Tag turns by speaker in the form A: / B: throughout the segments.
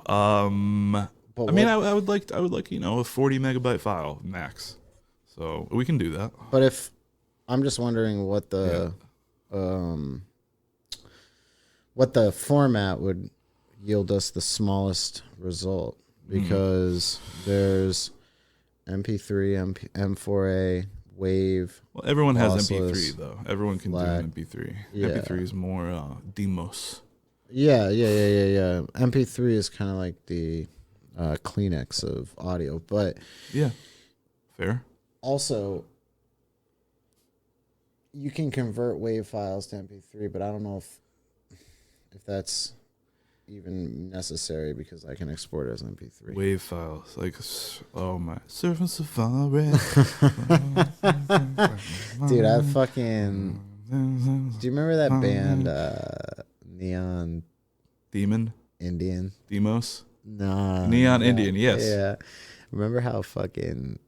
A: I mean, I would like a 40 megabyte file max. So we can do that.
B: But if I'm just wondering what the format would yield us the smallest result, because there's MP3, M4A, Wave.
A: Well, everyone has
B: lossless,
A: MP3 though. Everyone can
B: FLAC.
A: do an MP3.
B: Yeah.
A: MP3 is more demos.
B: Yeah. MP3 is kind of like the Kleenex of audio, but
A: yeah, fair.
B: Also, you can convert WAV files to MP3, but I don't know if that's even necessary, because I can export it as MP3.
A: WAV files, like, oh my, Surfing Safari.
B: Dude, I fucking. Do you remember that band, Neon
A: Demon?
B: Indian?
A: Demos?
B: Nah.
A: Neon Indian, yes.
B: Yeah. Remember how fucking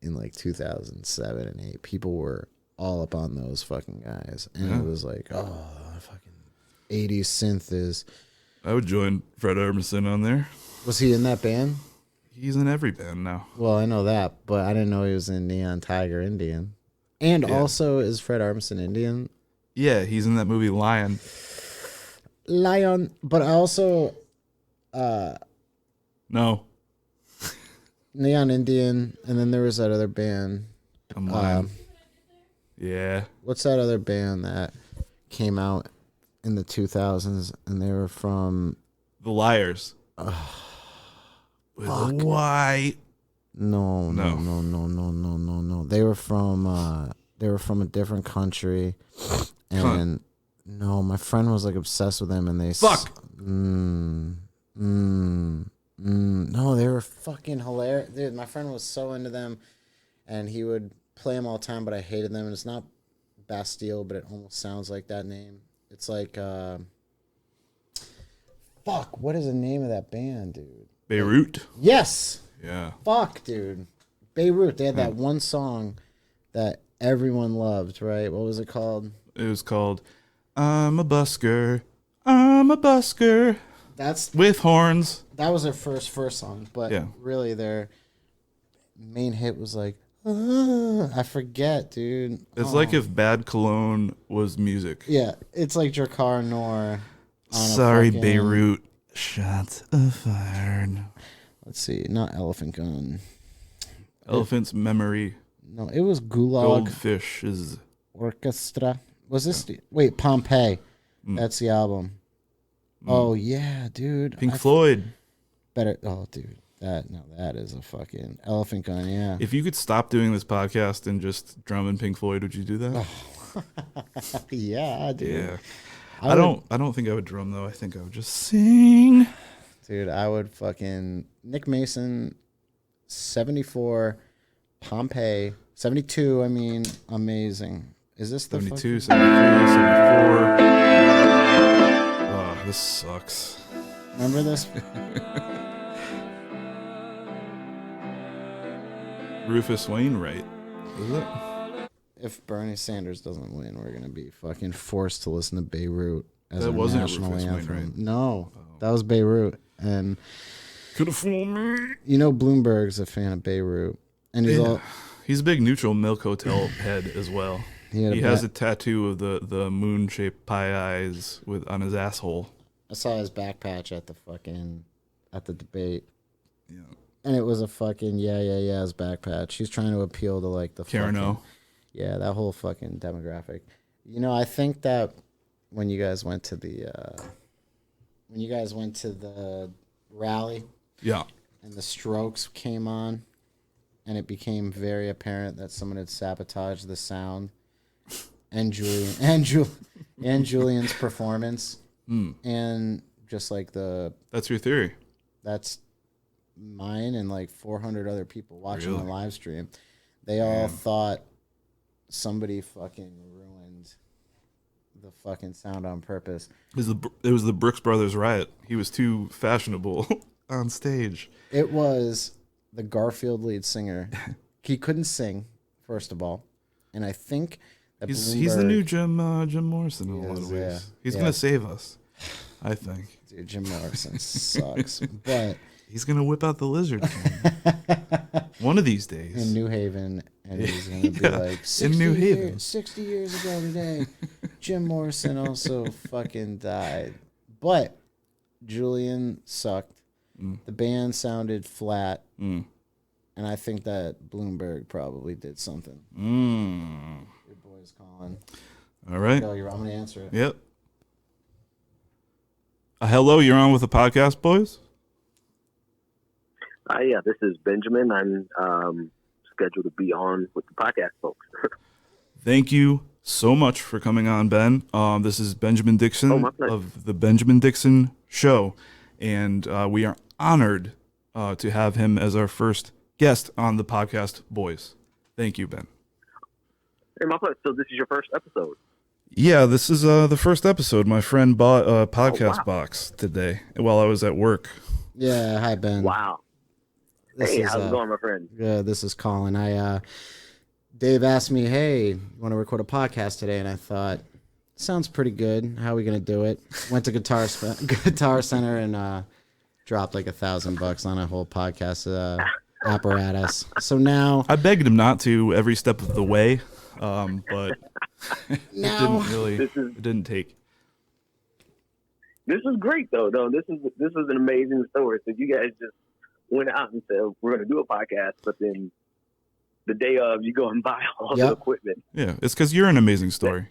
B: in like 2007 and 8, people were all up on those fucking guys, and it was like, oh, fucking 80s synth is.
A: I would join Fred Armisen on there.
B: Was he in that band?
A: He's in every band now.
B: Well, I know that, but I didn't know he was in Neon Tiger Indian. And also, is Fred Armisen Indian?
A: Yeah, he's in that movie Lion.
B: But I also
A: no.
B: Neon Indian, and then there was that other band.
A: I'm lying. Yeah.
B: What's that other band that came out in the 2000s, and they were from
A: The Liars. With a Y.
B: No. They were from a different country, and no, my friend was like obsessed with them, and they no, they were fucking hilarious. Dude, my friend was so into them, and he would play them all the time, but I hated them. And it's not Bastille, but it almost sounds like that name. It's like, fuck, what is the name of that band, dude?
A: Beirut?
B: Yes.
A: Yeah.
B: Fuck, dude. Beirut. They had that one song that everyone loved, right? What was it called?
A: It was called I'm a Busker. I'm a Busker.
B: That's
A: with horns.
B: That was their first song, but really their main hit was like, I forget, dude.
A: It's like if Bad Cologne was music.
B: Yeah, it's like Drakkar Noor.
A: Sorry, Beirut. Shots fired.
B: Let's see, not Elephant Gun.
A: Elephant's Memory.
B: No, it was Gulag.
A: Goldfish is
B: Orchestra. Was this wait, Pompeii. That's the album. Oh yeah, dude.
A: Pink Floyd.
B: Better. Oh, dude. That is a fucking Elephant Gun. Yeah.
A: If you could stop doing this podcast and just drum in Pink Floyd, would you do that?
B: Oh. Yeah, dude.
A: Yeah. I don't think I would drum though. I think I would just sing.
B: Dude, I would fucking Nick Mason, 74, Pompeii, 72. I mean, amazing. Is this the
A: 72, 73, 74? Oh, this sucks.
B: Remember this?
A: Rufus Wainwright, is it?
B: If Bernie Sanders doesn't win, we're gonna be fucking forced to listen to Beirut as
A: that
B: our
A: wasn't
B: national
A: Rufus
B: anthem.
A: Wainwright.
B: No, that was Beirut, and
A: could have fooled me.
B: You know, Bloomberg's a fan of Beirut, and
A: he's a big Neutral Milk Hotel head as well. He has a tattoo of the moon-shaped pie eyes on his asshole.
B: I saw his back patch at the debate.
A: Yeah.
B: And it was a fucking his back patch. He's trying to appeal to like the
A: Carano.
B: Yeah, that whole fucking demographic. You know, I think that when you guys went to the rally, and the Strokes came on, and it became very apparent that someone had sabotaged the sound and Julian's performance. And just like
A: that's your theory.
B: That's mine and like 400 other people watching the live stream. They all thought somebody fucking ruined the fucking sound on purpose.
A: It was the Brooks Brothers riot. He was too fashionable on stage.
B: It was the Garfield lead singer. He couldn't sing, first of all, and I think that
A: he's the new Jim Morrison in a lot of ways. He's gonna save us, I think.
B: Dude, Jim Morrison sucks. But
A: he's gonna whip out the lizard one of these days
B: in New Haven, and he's gonna be like,
A: in New Haven,
B: 60 years ago today, Jim Morrison also fucking died. But Julian sucked. The band sounded flat. And I think that Bloomberg probably did something. Your boy's calling.
A: All right.
B: I'm going to answer it.
A: Yep. Hello, you're on with the podcast, boys?
C: Yeah, this is Benjamin. I'm scheduled to be on with the podcast folks.
A: Thank you so much for coming on, Ben. This is Benjamin Dixon of the Benjamin Dixon Show, and we are honored to have him as our first guest on the podcast, boys. Thank you, Ben.
C: Hey, my pleasure. So this is your first episode?
A: Yeah, this is the first episode. My friend bought a podcast box today while I was at work.
B: Yeah, hi, Ben.
C: Wow. How's it going, my friend?
B: Yeah, this is Colin. Dave asked me, hey, you want to record a podcast today? And I thought, sounds pretty good. How are we going to do it? Went to Guitar Center and dropped like $1,000 on a whole podcast apparatus. So now
A: I begged him not to every step of the way, but it didn't take.
C: This is great though. This is an amazing story. So you guys just went out and said we're going to do a podcast, but then the day of you go and buy all the equipment.
A: Yeah, it's because you're an amazing story.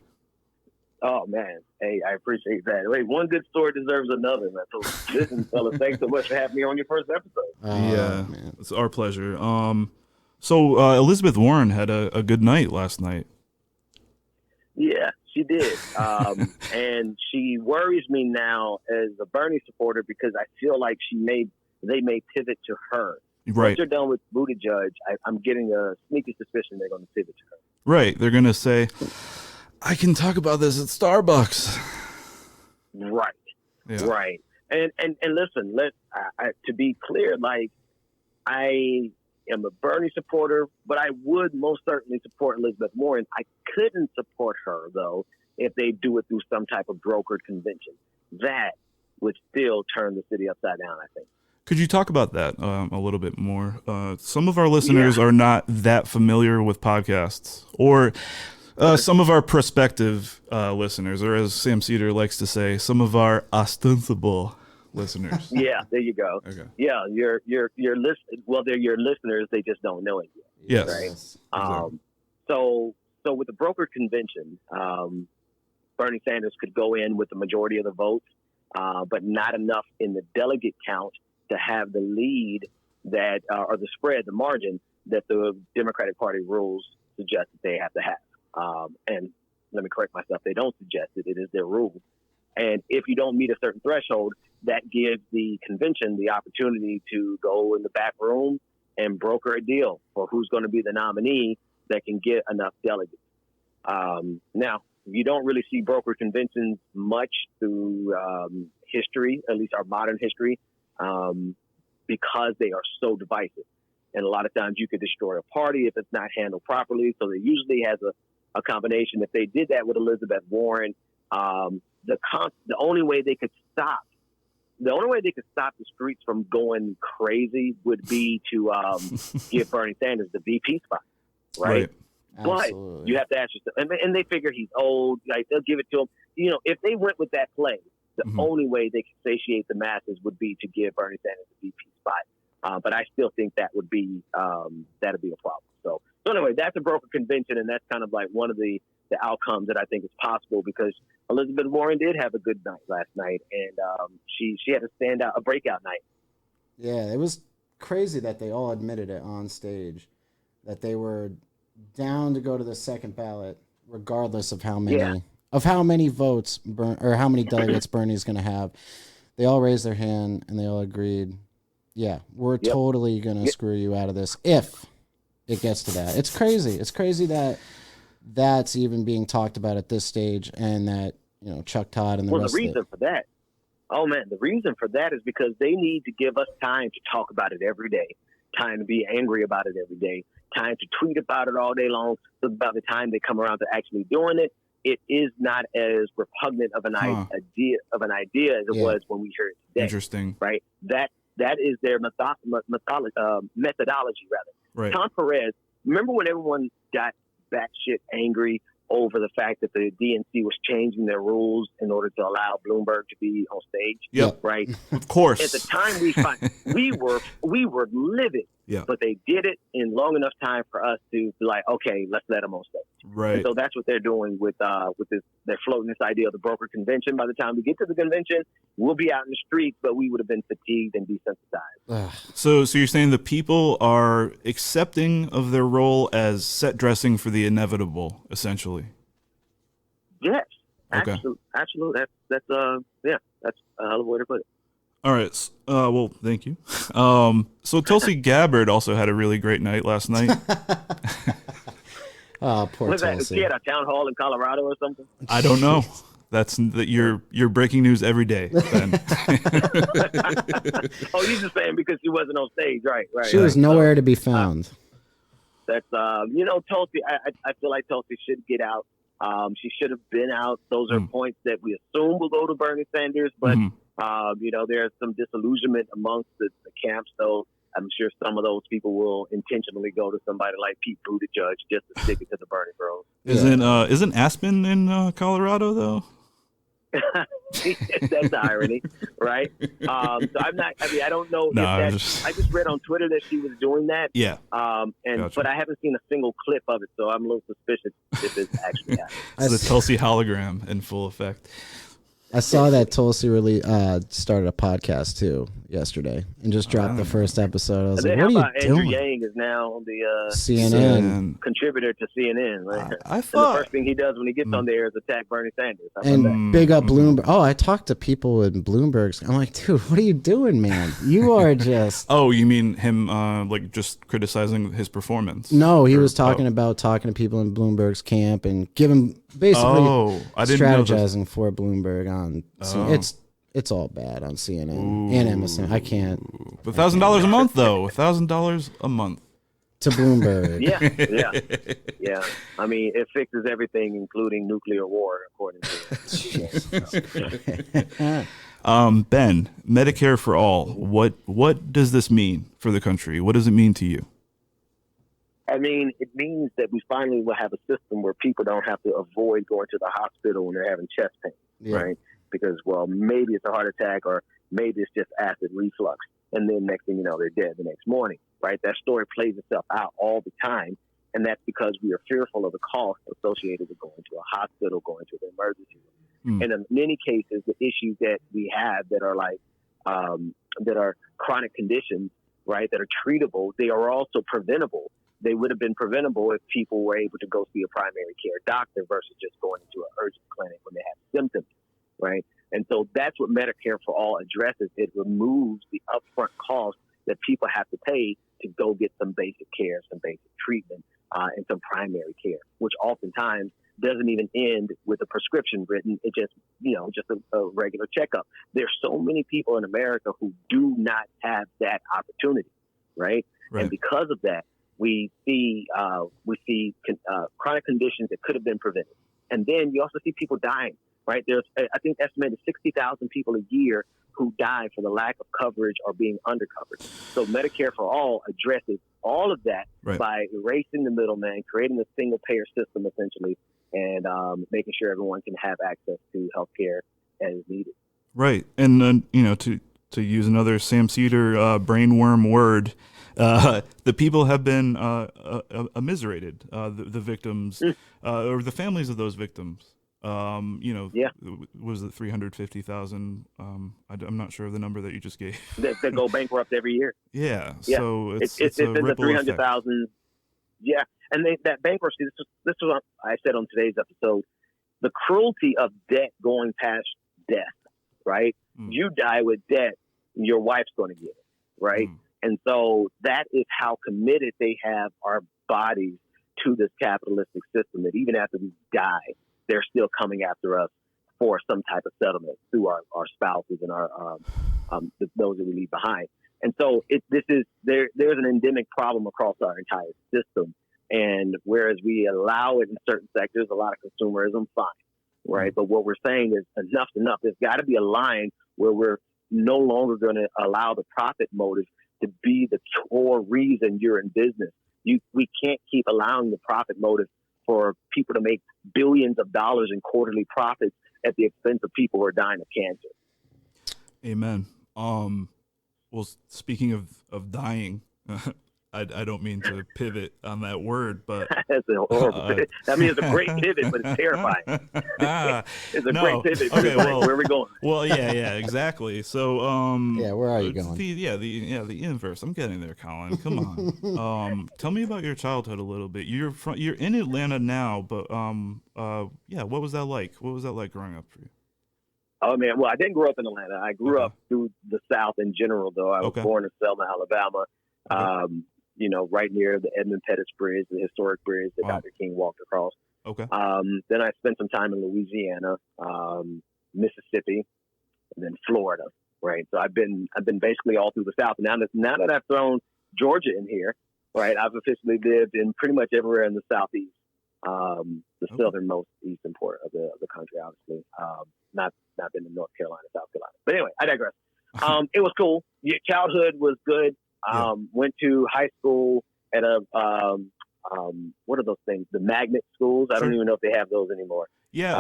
C: Oh man, hey, I appreciate that. Wait, one good story deserves another, man. So listen, fellas, thanks so much for having me on your first episode.
A: Man. It's our pleasure. So Elizabeth Warren had a good night last night.
C: Yeah, she did. And she worries me now as a Bernie supporter because I feel like they may pivot to her.
A: Right.
C: Once you're done with Buttigieg, I'm getting a sneaky suspicion they're going to pivot to her.
A: Right. They're going to say, I can talk about this at Starbucks.
C: Right.
A: Yeah.
C: Right. And listen, to be clear, like I am a Bernie supporter, but I would most certainly support Elizabeth Warren. I couldn't support her though if they do it through some type of brokered convention. That would still turn the city upside down, I think.
A: Could you talk about that a little bit more? Some of our listeners are not that familiar with podcasts, or some of our prospective listeners, or as Sam Cedar likes to say, some of our ostensible listeners.
C: Yeah, there you go.
A: Okay.
C: Yeah, your well, they're your listeners. They just don't know it yet.
A: Yes.
C: Right.
A: Exactly.
C: So with the brokered convention, Bernie Sanders could go in with the majority of the votes, but not enough in the delegate count to have the lead that, or the spread, the margin that the Democratic Party rules suggest that they have to have. And let me correct myself, they don't suggest it, it is their rule. And if you don't meet a certain threshold, that gives the convention the opportunity to go in the back room and broker a deal for who's going to be the nominee that can get enough delegates. Now, you don't really see broker conventions much through history, at least our modern history, because they are so divisive. And a lot of times you could destroy a party if it's not handled properly. So it usually has a combination. If they did that with Elizabeth Warren, the only way they could stop the streets from going crazy would be to give Bernie Sanders the VP spot, right? But you have to ask yourself, and they figure he's old, like they'll give it to him. You know, if they went with that play, the only way they could satiate the masses would be to give Bernie Sanders the VP spot. But I still think that would be that'd be a problem. So anyway, that's a broker convention, and that's kind of like one of the outcomes that I think is possible because Elizabeth Warren did have a good night last night, and she had a breakout night.
B: Yeah, it was crazy that they all admitted it on stage, that they were down to go to the second ballot, regardless of how many votes or how many delegates Bernie's going to have. They all raised their hand and they all agreed, yeah, we're totally going to screw you out of this if it gets to that. It's crazy. It's crazy that that's even being talked about at this stage, and that, you know, Chuck Todd and the rest of it.
C: Well, the reason for that, the reason for that is because they need to give us time to talk about it every day, time to be angry about it every day, time to tweet about it all day long. So by the time they come around to actually doing it, it is not as repugnant of an idea as it was when we heard it today.
A: Interesting.
C: Right? That is their methodology, rather.
A: Right.
C: Tom Perez, remember when everyone got batshit angry over the fact that the DNC was changing their rules in order to allow Bloomberg to be on stage?
A: Yep.
C: Right?
A: Of course.
C: At the time we were livid.
A: Yeah.
C: But they did it in long enough time for us to be like, okay, let's let them on stage.
A: Right.
C: And so that's what they're doing with this. They're floating this idea of the broker convention. By the time we get to the convention, we'll be out in the streets, but we would have been fatigued and desensitized.
A: So you're saying the people are accepting of their role as set dressing for the inevitable, essentially?
C: Yes.
A: Okay.
C: Absolutely. That's a hell of a way to put it.
A: All right. Well, thank you. So Tulsi Gabbard also had a really great night last night.
B: Oh, poor
C: Was that
B: Tulsi.
C: she at a town hall in Colorado or something?
A: I don't know. That's you're breaking news every day, Ben.
C: Oh, you're just saying because she wasn't on stage, right?
B: She was nowhere to be found.
C: That's Tulsi. I feel like Tulsi should get out. She should have been out. Those are points that we assume will go to Bernie Sanders, but there's some disillusionment amongst the camps. So I'm sure some of those people will intentionally go to somebody like Pete Buttigieg just to stick it to the Bernie bros.
A: Isn't Aspen in Colorado though?
C: That's the irony, right? So I'm not. I mean, I don't know. I just read on Twitter that she was doing that.
A: Yeah.
C: But I haven't seen a single clip of it, so I'm a little suspicious if it's actually happening.
A: It's the Tulsi hologram in full effect.
B: I saw that Tulsi really started a podcast too yesterday and just dropped the first episode. I was like, "What are you
C: Andrew
B: doing?"
C: Yang is now the
B: CNN
C: contributor to CNN. Right?
A: I thought
C: the first thing he does when he gets on there is attack Bernie Sanders.
B: And big up Bloomberg. Oh, I talked to people in Bloomberg's. I'm like, dude, what are you doing, man? You are just.
A: Oh, you mean him like just criticizing his performance?
B: No, he was talking to people in Bloomberg's camp and giving basically strategizing for Bloomberg on. It's all bad on CNN and MSN. I can't.
A: But $1,000 a month though. $1,000 a month
B: to Bloomberg.
C: Yeah. I mean, it fixes everything, including nuclear war, according to.
A: Ben, Medicare for all. What does this mean for the country? What does it mean to you?
C: I mean, it means that we finally will have a system where people don't have to avoid going to the hospital when they're having chest pain, right? Because, well, maybe it's a heart attack or maybe it's just acid reflux. And then next thing you know, they're dead the next morning, right? That story plays itself out all the time. And that's because we are fearful of the cost associated with going to a hospital, going to the emergency room. And in many cases, the issues that we have that are like, that are chronic conditions, right, that are treatable, they are also preventable. They would have been preventable if people were able to go see a primary care doctor versus just going into an urgent clinic when they have symptoms, right? And so that's what Medicare for All addresses. It removes the upfront cost that people have to pay to go get some basic care, some basic treatment, and some primary care, which oftentimes doesn't even end with a prescription written. It just, just a regular checkup. There's so many people in America who do not have that opportunity, right? And because of that, we see chronic conditions that could have been prevented. And then you also see people dying, right? There's, I think, estimated 60,000 people a year who die for the lack of coverage or being undercovered. So Medicare for All addresses all of that by erasing the middleman, creating a single payer system essentially, and making sure everyone can have access to health care as needed. Right.
A: And then, to use another Sam Cedar brainworm word, the people have been immiserated, the victims, or the families of those victims. Was it 350,000? I'm not sure of the number that you just gave.
C: That go bankrupt every year.
A: Yeah. So it's
C: in the 300,000. Yeah, and that bankruptcy. This is what I said on today's episode. The cruelty of debt going past death. Right. You die with debt, your wife's going to get it. Right. And so that is how committed they have our bodies to this capitalistic system, that even after we die, they're still coming after us for some type of settlement through our spouses and our those that we leave behind. And so there's an endemic problem across our entire system And whereas we allow it in certain sectors, a lot of consumerism, fine, right? But what we're saying is enough's enough. There's got to be a line where we're no longer going to allow the profit motive to be the core reason you're in business. We can't keep allowing the profit motive for people to make billions of dollars in quarterly profits at the expense of people who are dying of cancer.
A: Amen. Well, speaking of dying, I don't mean to pivot on that word, but
C: that's a horrible pivot. I mean, it's a great pivot, but it's terrifying. It's a great pivot. But
A: okay, well,
C: where are we going?
A: Well, yeah, exactly. So,
B: where are you going?
A: The inverse. I'm getting there, Colin. Come on. Tell me about your childhood a little bit. You're in Atlanta now, but what was that like? What was that like growing up for you?
C: Oh man, well, I didn't grow up in Atlanta. I grew up through the South in general, though. I was born in Selma, Alabama. Right near the Edmund Pettus Bridge, the historic bridge that Dr. King walked across.
A: Okay.
C: Then I spent some time in Louisiana, Mississippi, and then Florida. Right. So I've been basically all through the South. Now that I've thrown Georgia in here, right, I've officially lived in pretty much everywhere in the Southeast, the southernmost eastern part of the country, obviously. Not been in North Carolina, South Carolina. But anyway, I digress. It was cool. Your childhood was good. Went to high school at a what are those things? The magnet schools. I don't even know if they have those anymore.
A: Yeah.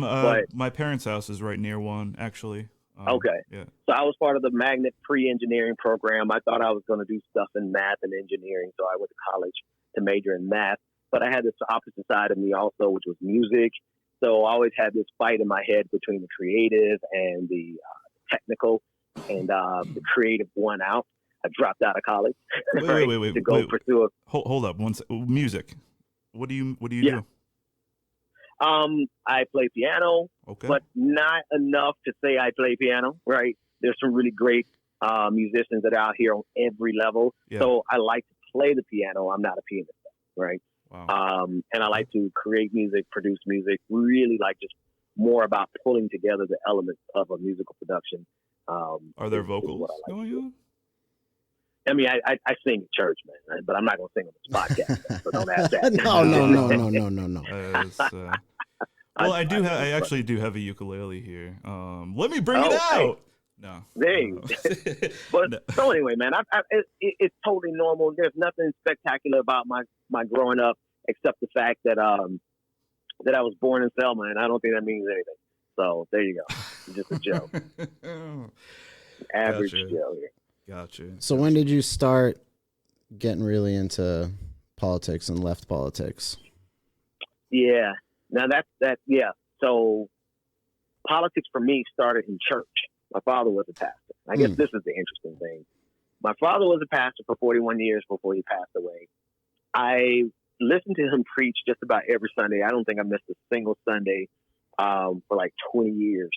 A: But my parents' house is right near one, actually.
C: Okay.
A: Yeah.
C: So I was part of the magnet pre-engineering program. I thought I was going to do stuff in math and engineering, so I went to college to major in math. But I had this opposite side of me also, which was music. So I always had this fight in my head between the creative and the technical, and the creative won out. I dropped out of college to pursue it.
A: Hold up, music. What do you do?
C: I play piano, but not enough to say I play piano. Right? There's some really great musicians that are out here on every level. Yeah. So I like to play the piano. I'm not a pianist, right? Wow. And I like to create music, produce music. Really like just more about pulling together the elements of a musical production.
A: Are there vocals going on?
C: I mean, I sing at church, man, but I'm not going to sing on this podcast, so don't ask that.
B: No.
A: Well, I actually do have a ukulele here. Let me bring it out. No.
C: But so anyway, man, it's totally normal. There's nothing spectacular about my growing up except the fact that that I was born in Selma, and I don't think that means anything. So there you go. It's just a joke. Average Joe here.
A: Gotcha.
B: So when did you start getting really into politics and left politics?
C: Yeah. Now that's yeah. So politics for me started in church. My father was a pastor. I guess this is the interesting thing. My father was a pastor for 41 years before he passed away. I listened to him preach just about every Sunday. I don't think I missed a single Sunday for like 20 years.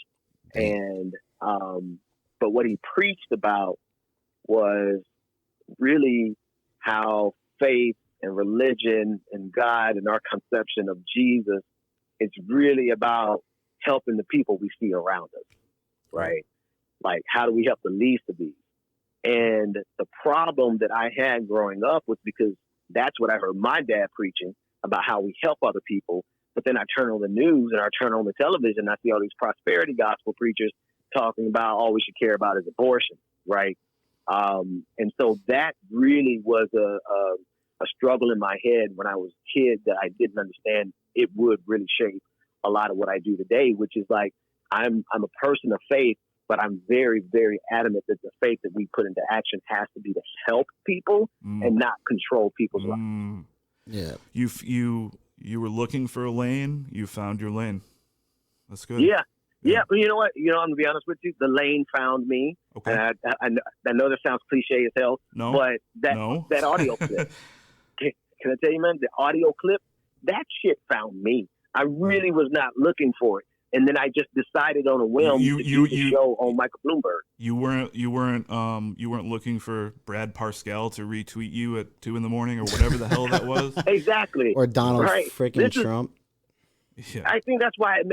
C: And but what he preached about was really how faith and religion and God and our conception of Jesus is really about helping the people we see around us, right? Like, how do we help the least of these? And the problem that I had growing up was because that's what I heard my dad preaching about how we help other people. But then I turn on the news and I turn on the television and I see all these prosperity gospel preachers talking about all we should care about is abortion, right? And so that really was a struggle in my head when I was a kid that I didn't understand it would really shape a lot of what I do today, which is like, I'm a person of faith, but I'm very, very adamant that the faith that we put into action has to be to help people and not control people's lives.
B: Yeah.
A: You were looking for a lane. You found your lane. That's good.
C: Yeah. But you know what? I'm going to be honest with you. The lane found me. Okay. I know that sounds cliche as hell.
A: No.
C: But that audio clip. Can I tell you, man? The audio clip, that shit found me. I really was not looking for it. And then I just decided on a whim to do the show on Michael Bloomberg.
A: You weren't looking for Brad Parscale to retweet you at 2 a.m. or whatever the hell that was.
C: Exactly.
B: Or Donald freaking Trump.
C: Yeah. I think that's why it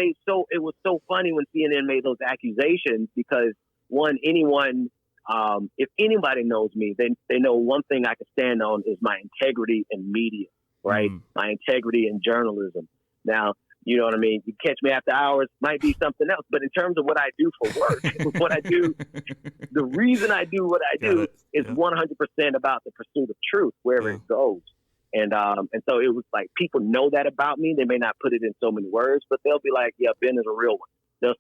C: was so funny when CNN made those accusations, because if anybody knows me, they know one thing I can stand on is my integrity in media. right? My integrity in journalism. Now, you know what I mean? You catch me after hours might be something else. But in terms of what I do for work, what I do, the reason I do what I do is 100% about the pursuit of truth, wherever it goes. And so it was like, people know that about me. They may not put it in so many words, but they'll be like, yeah, Ben is a real one. They'll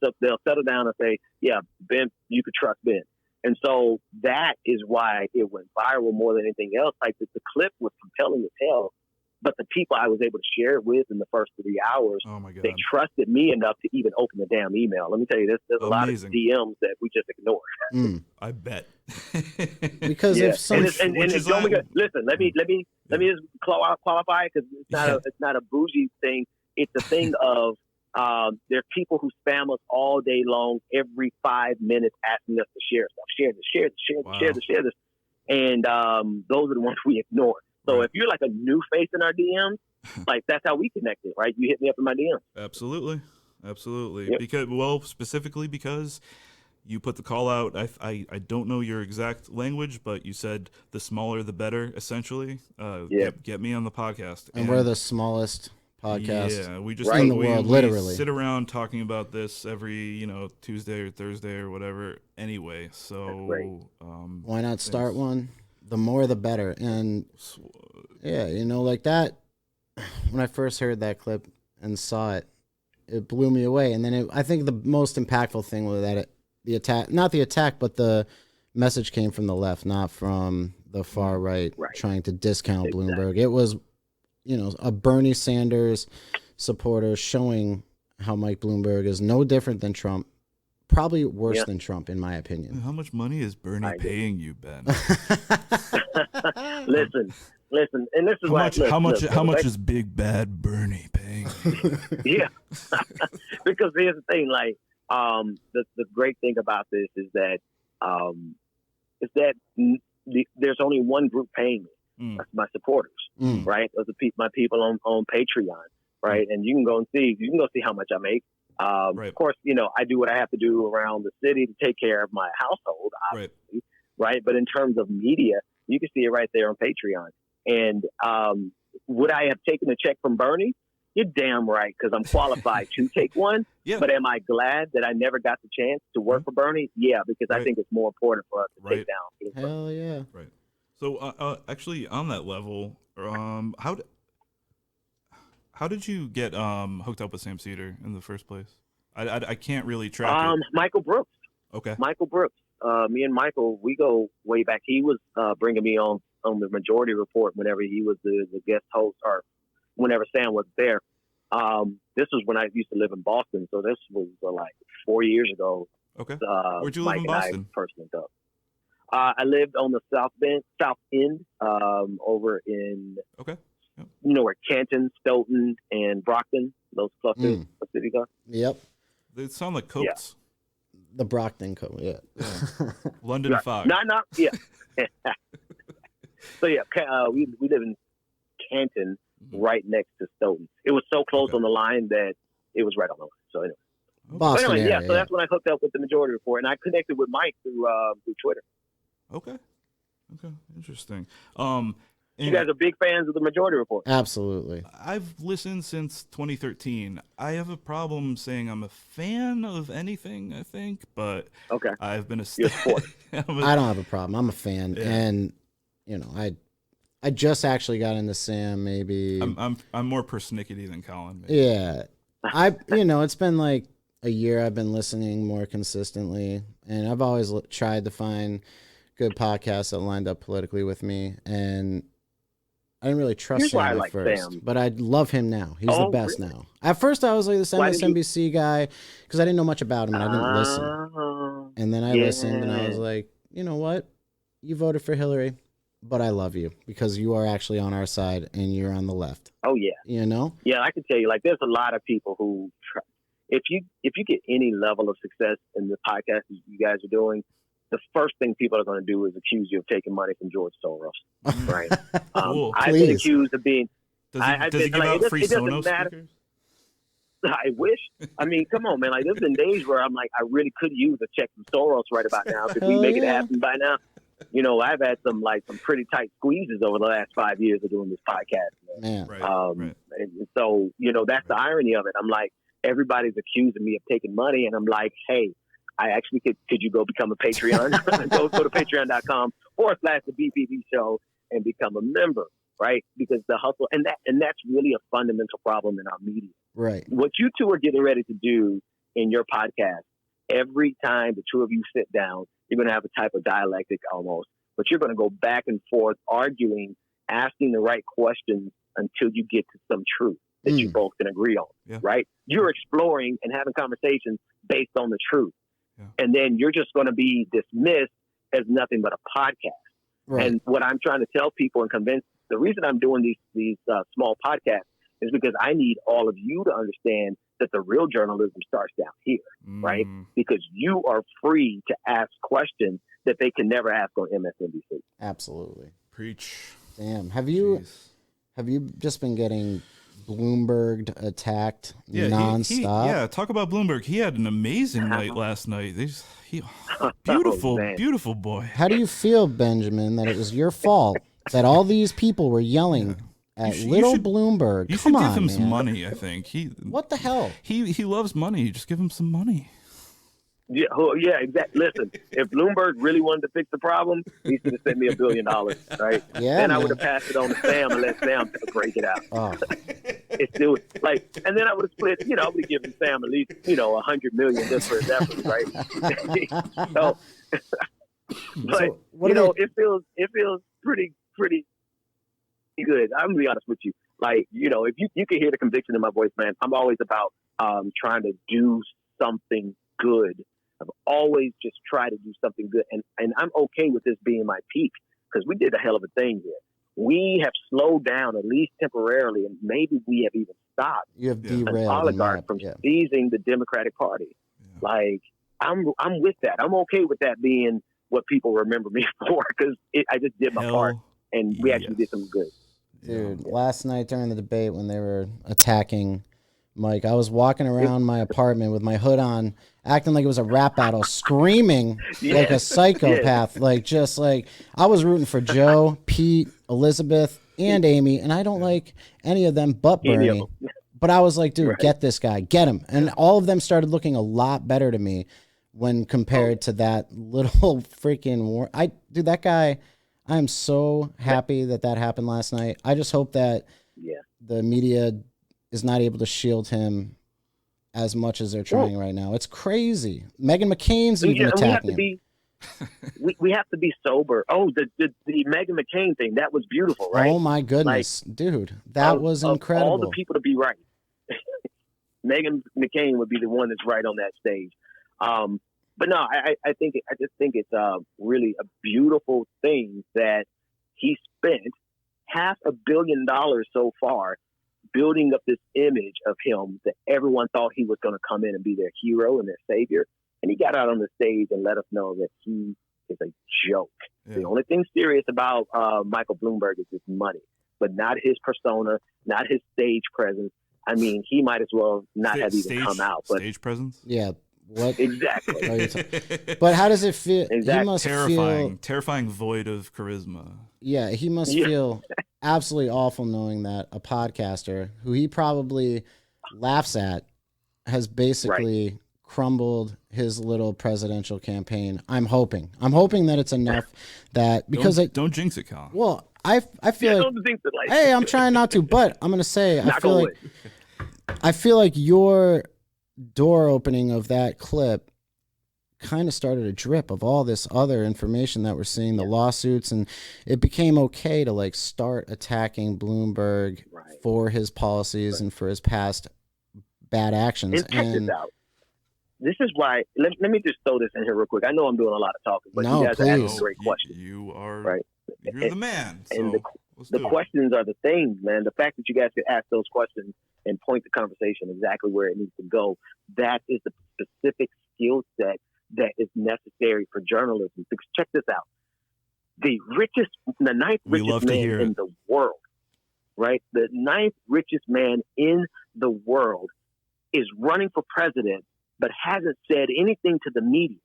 C: settle down and say, yeah, Ben, you could trust Ben. And so that is why it went viral more than anything else. Like the clip was compelling as hell. But the people I was able to share it with in the first 3 hours, they trusted me enough to even open the damn email. Let me tell you, there's a lot of DMs that we just ignore.
A: I bet.
B: Because if some
C: listen, let me just qualify it, because it's not a bougie thing. It's a thing of there are people who spam us all day long, every 5 minutes, asking us to share stuff, share this, and those are the ones we ignore. So if you're like a new face in our DMs, like that's how we connected, right? You hit me up in my DMs.
A: Absolutely.
C: Yep.
A: Specifically because you put the call out. I don't know your exact language, but you said the smaller the better, essentially. Get me on the podcast.
B: And we're the smallest podcast
A: in
B: the world, literally.
A: We sit around talking about this every, Tuesday or Thursday or whatever anyway. So
B: why not start one? The more the better. And like that, when I first heard that clip and saw it, it blew me away. And then I think the most impactful thing was that not the attack, but the message came from the left, not from the far right, trying to discount Bloomberg. It was, a Bernie Sanders supporter showing how Mike Bloomberg is no different than Trump. Probably worse than Trump, in my opinion.
A: How much money is Bernie paying you, Ben?
C: Listen, and this is
A: how much is Big Bad Bernie paying you?
C: Because here's the thing, like the great thing about this is that there's only one group paying me. That's my supporters, right? Those are my people on Patreon, right? And you can go see how much I make. Of course, I do what I have to do around the city to take care of my household, obviously, right? But in terms of media, you can see it right there on Patreon. And would I have taken a check from Bernie? You're damn right, because I'm qualified to take one. But am I glad that I never got the chance to work for Bernie? Yeah, because I think it's more important for us to take down.
B: Hell yeah.
A: Right. So actually, on that level, how did you get hooked up with Sam Cedar in the first place? I can't really track it.
C: Michael Brooks.
A: Okay.
C: Michael Brooks. Me and Michael, we go way back. He was bringing me on the Majority Report whenever he was the guest host, or whenever Sam was there. This was when I used to live in Boston, so this was like 4 years ago.
A: Okay. Where'd you live in
C: Boston?
A: And I
C: first linked up. I lived on the South End, over in where Canton, Stoughton, and Brockton, those clusters of cities are.
B: Yep.
A: They sound like coats.
B: The Brockton coat,
A: London Fog.
C: No, yeah. So we live in Canton, right next to Stoughton. It was so close on the line that it was right on the line. So anyway.
B: Boston area,
C: so that's when I hooked up with the Majority Report, and I connected with Mike through Twitter.
A: Okay, interesting.
C: You guys are big fans of the Majority Report.
B: Absolutely.
A: I've listened since 2013. I have a problem saying I'm a fan of anything, I think, but I've been a
B: I don't have a problem. I'm a fan, and I just actually got into Sam. Maybe
A: I'm more persnickety than Colin. Maybe.
B: Yeah, it's been like a year. I've been listening more consistently, and I've always tried to find good podcasts that lined up politically with me, and I didn't really trust Sam at first, but I love him now. He's the best now. At first, I was like this MSNBC guy because I didn't know much about him and I didn't listen. And then I listened and I was like, you know what? You voted for Hillary, but I love you because you are actually on our side and you're on the left.
C: Oh yeah. Yeah, I can tell you, like, there's a lot of people who, if you get any level of success in the podcast you guys are doing, the first thing people are going to do is accuse you of taking money from George Soros, right?
A: Cool.
C: I've been accused of being.
A: Does he give out free Sonos speakers?
C: I wish. I mean, come on, man. Like, there's been days where I'm like, I really could use a check from Soros right about now. Could we make it happen by now? I've had some pretty tight squeezes over the last 5 years of doing this podcast.
B: Man.
C: And so, that's the irony of it. I'm like, everybody's accusing me of taking money, and I'm like, hey, I actually could you go become a Patreon? go to patreon.com/the BPB show and become a member, right? Because the hustle, and that's really a fundamental problem in our media.
B: Right.
C: What you two are getting ready to do in your podcast, every time the two of you sit down, you're going to have a type of dialectic almost, but you're going to go back and forth arguing, asking the right questions until you get to some truth that you both can agree on, right? You're exploring and having conversations based on the truth. And then you're just going to be dismissed as nothing but a podcast. Right. And what I'm trying to tell people and convince, the reason I'm doing these small podcasts is because I need all of you to understand that the real journalism starts down here, right? Because you are free to ask questions that they can never ask on MSNBC.
B: Absolutely.
A: Preach.
B: Damn. Have you just been getting Bloomberg attacked nonstop?
A: Talk about Bloomberg. He had an amazing night last night. Beautiful boy.
B: How do you feel, Benjamin, that it was your fault that all these people were yelling at Bloomberg?
A: You should give him some money, I think.
B: What the hell?
A: He loves money. Just give him some money.
C: Yeah, exactly. Listen, if Bloomberg really wanted to fix the problem, he should have sent me $1 billion, right?
B: Yeah,
C: then I would have passed it on to Sam and let Sam break it out.
B: Oh.
C: It's still and then I would have split. I would have given Sam at least $100 million just for his efforts, right? So, but it feels pretty good. I'm gonna be honest with you. If you can hear the conviction in my voice, man, I'm always about trying to do something good. I've always just tried to do something good. And I'm okay with this being my peak because we did a hell of a thing here. We have slowed down, at least temporarily, and maybe we have even stopped
B: an
C: oligarch from seizing the Democratic Party. Yeah. I'm with that. I'm okay with that being what people remember me for because I just did my part, and we actually did some good.
B: Dude, last night during the debate when they were attacking Mike, I was walking around my apartment with my hood on, acting like it was a rap battle, screaming like a psychopath. I was rooting for Joe, Pete, Elizabeth, and Amy, and I don't like any of them but Bernie. But I was like, dude, get this guy, get him. And all of them started looking a lot better to me when compared to that little freaking war. That guy, I am so happy that happened last night. I just hope that the media is not able to shield him as much as they're trying right now. It's crazy. Meghan McCain's even attacking him.
C: We have to be sober. Oh, the Meghan McCain thing, that was beautiful, right?
B: Oh my goodness, dude, that was incredible.
C: All the people to be right. Meghan McCain would be the one that's right on that stage. But no, I just think it's really a beautiful thing that he spent $500 million so far building up this image of him that everyone thought he was going to come in and be their hero and their savior. And he got out on the stage and let us know that he is a joke. Yeah. The only thing serious about Michael Bloomberg is his money, but not his persona, not his stage presence. I mean, he might as well not have even come out. But
A: stage presence?
B: Yeah. What
C: exactly?
B: But how does it feel?
C: Exactly.
B: He must
A: terrifying void of charisma.
B: Yeah, he must feel absolutely awful knowing that a podcaster who he probably laughs at has basically crumbled his little presidential campaign. I'm hoping that it's enough that because
A: don't jinx it, Colin.
B: Well, I feel like,
C: don't jinx it,
B: hey, I'm trying not to, but I'm gonna say I feel like your door opening of that clip kind of started a drip of all this other information that we're seeing, the lawsuits, and it became okay to start attacking Bloomberg for his policies and for his past bad actions.
C: And check this out. This is why, let me just throw this in here real quick. I know I'm doing a lot of talking, but you guys are asking great questions.
A: You are,
C: right?
A: You're the man. So
C: and the questions are the things, man. The fact that you guys could ask those questions and point the conversation exactly where it needs to go, that is the specific skill set that is necessary for journalism. Because check this out. The ninth richest man in the world, right? The ninth richest man in the world is running for president, but hasn't said anything to the media,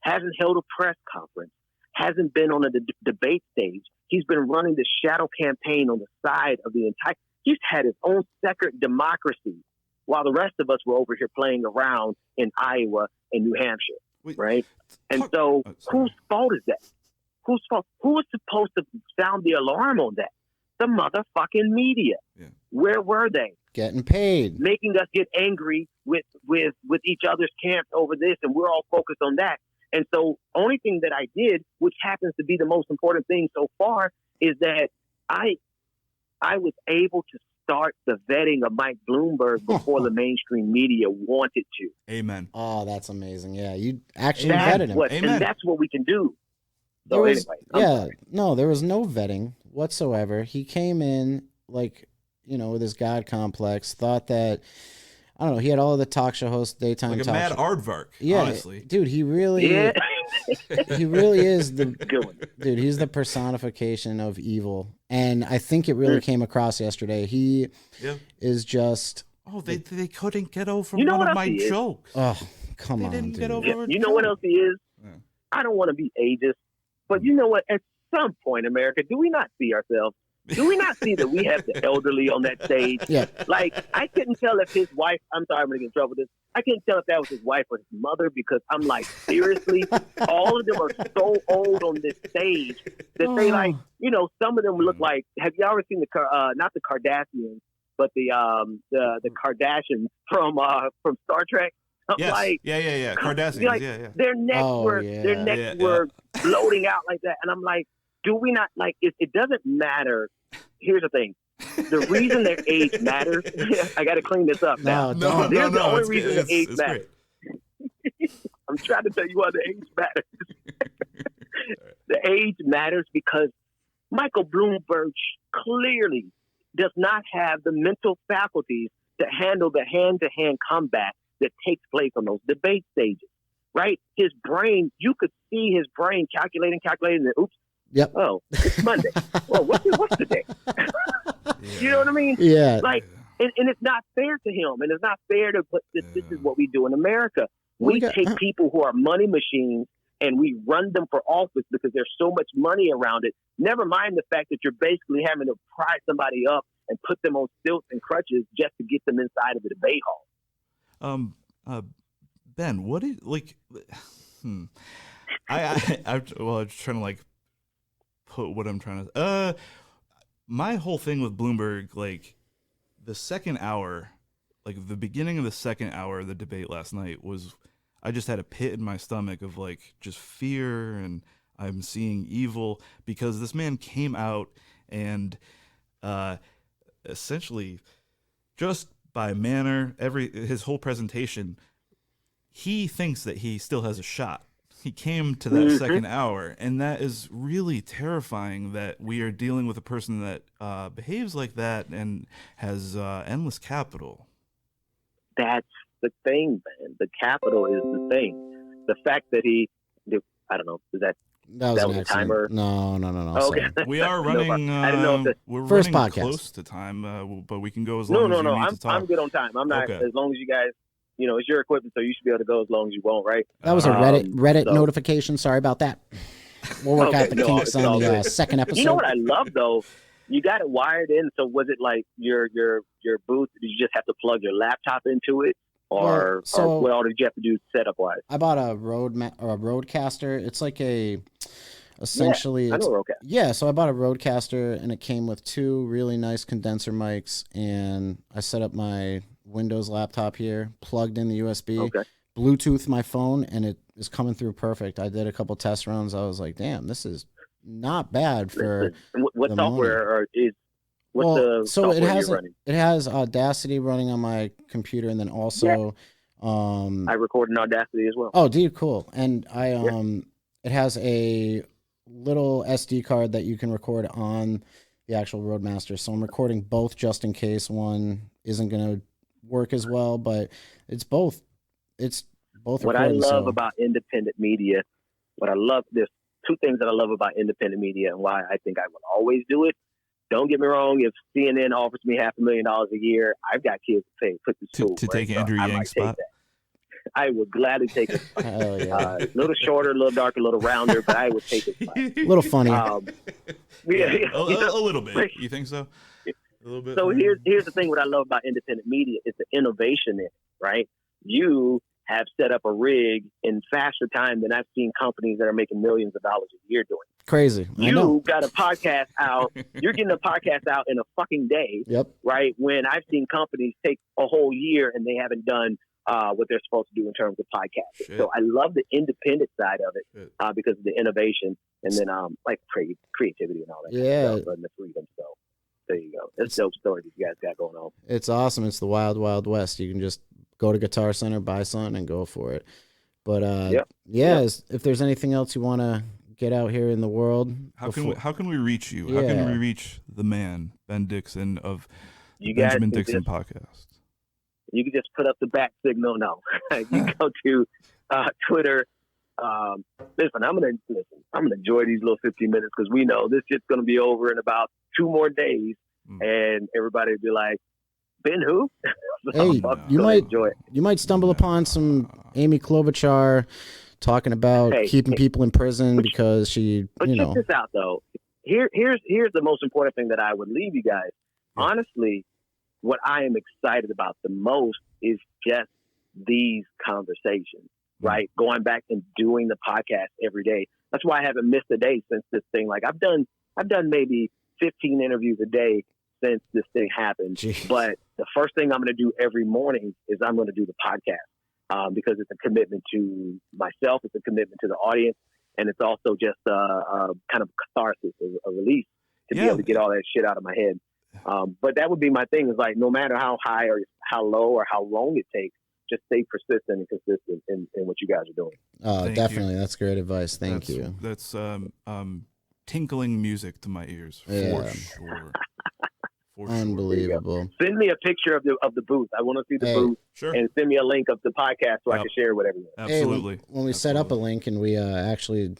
C: hasn't held a press conference, hasn't been on a debate stage. He's been running the shadow campaign on the side of the entire. He's had his own separate democracy, while the rest of us were over here playing around in Iowa and New Hampshire, right? And so, whose fault is that? Whose fault? Who is supposed to sound the alarm on that? The motherfucking media. Yeah. Where were they?
B: Getting paid,
C: making us get angry with each other's camps over this, and we're all focused on that. And so, only thing that I did, which happens to be the most important thing so far, is that I was able to start the vetting of Mike Bloomberg before the mainstream media wanted to.
A: Amen.
B: Oh, that's amazing. Yeah, you actually vetted him.
C: And that's what we can do. So
B: there was no vetting whatsoever. He came in with his God complex, thought that, I don't know, he had all of the talk show hosts, daytime
A: like a
B: talk
A: mad
B: show.
A: Aardvark,
B: yeah,
A: honestly.
B: Dude, he really is dude, he's the personification of evil. And I think it really came across yesterday. He is just...
A: Oh, they couldn't get over one of my jokes.
B: Oh, come on,
A: They didn't
B: dude.
A: get over
C: You know what else he is? Yeah. I don't want to be ageist, but you know what? At some point, America, do we not see ourselves? Do we not see that we have the elderly on that stage?
B: Yeah.
C: Like, I couldn't tell if his wife, I'm sorry, I'm going to get in trouble with this. I couldn't tell if that was his wife or his mother, because I'm like, seriously? All of them are so old on this stage that they some of them look like, have you ever seen not the Kardashians, but the Kardashians from Star Trek?
A: Yes.
C: Like,
A: Kardashians,
C: like, their necks were floating out like that. And I'm like, do we not, like, it doesn't matter. Here's the thing. The reason their age matters, I got to clean this up now.
B: No,
C: the only reason their age matters. I'm trying to tell you why the age matters. The age matters because Michael Bloomberg clearly does not have the mental faculties to handle the hand-to-hand combat that takes place on those debate stages, right? His brain, you could see his brain calculating, and oops.
B: Yep.
C: Oh, it's Monday. Well, what's the day? You know what I mean?
B: Yeah.
C: Like, and it's not fair to him, and it's not fair to put this. This is what we do in America. We take people who are money machines and we run them for office because there's so much money around it. Never mind the fact that you're basically having to pry somebody up and put them on stilts and crutches just to get them inside of the debate hall.
A: Ben, what is I was trying to put what I'm trying to. My whole thing with Bloomberg, the second hour, the beginning of the second hour of the debate last night was, I just had a pit in my stomach of just fear, and I'm seeing evil, because this man came out and essentially, just by manner, his whole presentation, he thinks that he still has a shot. He came to that second hour, and that is really terrifying, that we are dealing with a person that behaves like that and has endless capital.
C: That's the thing, man. The capital is the thing. The fact that I don't know, that was a timer?
B: No.
C: Okay.
A: We are running.
C: I didn't know if
B: we're first
A: running
B: podcast.
A: Close to time, but we can go as long as you need to talk.
C: I'm good on time. I'm not, as long as you guys, it's your equipment, so you should be able to go as long as you want, right?
B: That was a Reddit notification. Sorry about that. We'll work out the kinks on the second episode.
C: You know what I love, though? You got it wired in. So was it like your booth? Did you just have to plug your laptop into it, or what all did you have to do setup wise?
B: I bought a Rodecaster. It's like essentially.
C: I know Rodecaster.
B: Yeah, so I bought a Rodecaster, and it came with two really nice condenser mics, and I set up my Windows laptop here, plugged in the USB, Bluetooth my phone, and it is coming through perfect. I did a couple test runs. I was like, damn, this is not bad for
C: what software the software you're running?
B: It has Audacity running on my computer, and then also
C: I record in Audacity as well.
B: Oh, dude, cool. And it has a little SD card that you can record on the actual Roadmaster. So I'm recording both just in case one isn't going to work as well, but it's both.
C: What I love about independent media, there's two things that I love about independent media and why I think I will always do it. Don't get me wrong. If CNN offers me $500,000 a year, I've got kids to put to school.
A: To take Andrew Yang's spot?
C: I would gladly take a spot.
B: Hell yeah.
C: A little shorter, a little darker, a little rounder, but I would take a spot.
B: A little funny.
A: A little bit. You think so? A little bit.
C: So here's the thing. What I love about independent media is the innovation in it, right? You have set up a rig in faster time than I've seen companies that are making millions of dollars a year doing.
B: Crazy.
C: You got a podcast out. You're getting a podcast out in a fucking day.
B: Yep.
C: Right. When I've seen companies take a whole year and they haven't done what they're supposed to do in terms of podcasting.
A: Shit.
C: So I love the independent side of it because of the innovation and then like creativity and all that.
B: Yeah.
C: Kind of stuff, and the freedom. So there you go. That's a dope story that you guys got going on.
B: It's awesome. It's the wild, wild west. You can just go to Guitar Center, buy something, and go for it. But if there's anything else you want to get out here in the world,
A: how can we reach you?
B: Yeah.
A: How can we reach the man, Ben Dixon of the
C: You
A: Benjamin Dixon podcast?
C: You can just put up the back signal. No, you go to Twitter. Listen, I'm gonna enjoy these little 15 minutes because we know this shit's gonna be over in about 2 more days, and everybody will be like, "Ben who?" So
B: hey, you might stumble upon some Amy Klobuchar talking about keeping people in prison because she,
C: But check this out though. Here's the most important thing that I would leave you guys. Honestly, what I am excited about the most is just these conversations, right? Going back and doing the podcast every day. That's why I haven't missed a day since this thing. Like I've done maybe 15 interviews a day since this thing happened.
B: Jeez.
C: But the first thing I'm going to do every morning is I'm going to do the podcast because it's a commitment to myself. It's a commitment to the audience. And it's also just a kind of catharsis, a release to be able to get all that shit out of my head. But that would be my thing is like, no matter how high or how low or how long it takes, just stay persistent and consistent in what you guys are doing.
B: Oh, definitely. That's great advice. Thank you.
A: That's tinkling music to my ears for sure.
B: Unbelievable.
C: Send me a picture of the booth. I want to see the booth.
A: Sure.
C: And send me a link of the podcast so I can share it with everyone.
A: Absolutely.
B: Hey, when we set up a link and we actually make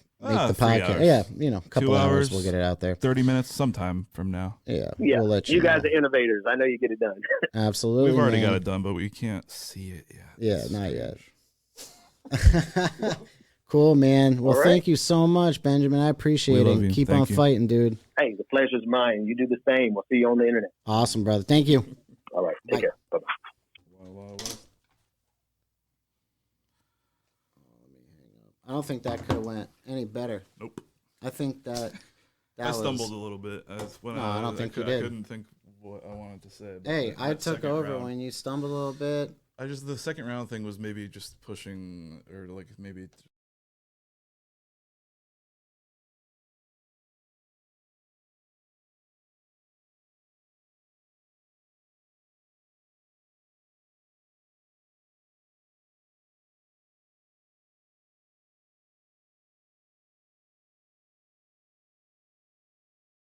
B: the podcast, a couple
A: 2
B: hours, we'll get it out there.
A: 30 minutes sometime from now.
B: Yeah,
C: we'll
B: let
C: you guys are innovators. I know you get it done.
B: Absolutely.
A: We've already got it done, but we can't see it yet.
B: Yeah, not yet. Cool, man. Well, thank you so much, Benjamin. I appreciate it. Keep on fighting, dude.
C: Hey, the pleasure's mine. You do the same. We'll see you on the internet.
B: Awesome, brother. Thank you.
C: All right. Take care. Bye-bye.
B: I don't think that could have went any better.
A: Nope.
B: I think that
A: I stumbled a little bit.
B: I don't think you did.
A: I couldn't think what I wanted to say.
B: Hey, I took over when you stumbled a little bit.
A: The second round thing was maybe just pushing or like maybe